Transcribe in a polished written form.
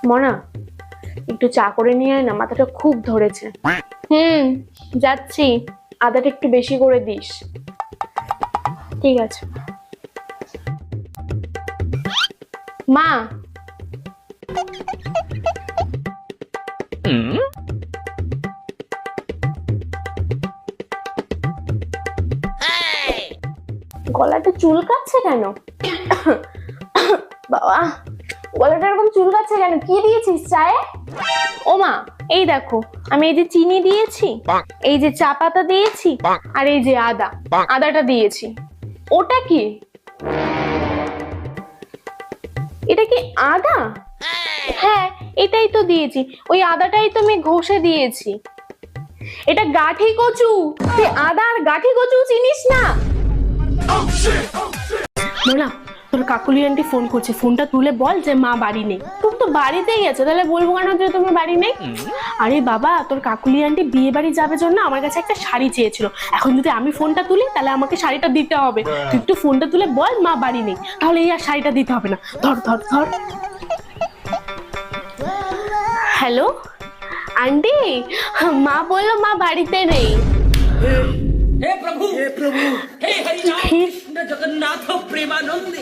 মনা, একটু চা করে নিয়ে আয় না, মাথাটা খুব ধরেছে। যাচ্ছি, আদাটা একটু বেশি করে দিস। ঠিক আছে মা। গলাটা চুলকাচ্ছে কেন? বাবা, গলাটা এরকম চুলকাচ্ছে কেন? কি দিয়েছিস চায়ে? ও মা, এই দেখো, আমি এই যে চিনি দিয়েছি, এই যে চা পাতা দিয়েছি, আর এই যে আদাটা দিয়েছি। ওটা কি? এটা কি আদা? হ্যাঁ, এটাই তো দিয়েছি, ওই আদাটাই তো আমি ঘষে দিয়েছি। এটা গাঠি কচু, তুই আদা আর গাঠি কচু চিনিস না? মোনা, তোর কাকুলি আন্টি ফোন করছে, ফোনটা তুলে বল যে মা বাড়ি নেই। তোর তো বাড়িতেই আছে, তাহলে বলবো কেন যে তোমার বাড়ি নেই? আরে বাবা, তোর কাকুলি আন্টি বিয়ে বাড়ি যাবে জন্য আমার কাছে একটা শাড়ি চেয়েছিল, এখন যদি আমি ফোনটা তুলি তাহলে আমাকে শাড়িটা দিতে হবে। তুই একটু ফোনটা তুলে বল মা বাড়ি নেই, তাহলে এই আর শাড়িটা দিতে হবে না। ধর ধর ধর। হ্যালো আন্টি, মা বললো মা বাড়িতে নেই। हे प्रभु हे हरिनाम कृष्ण जगन्नाथ प्रेमानंदी।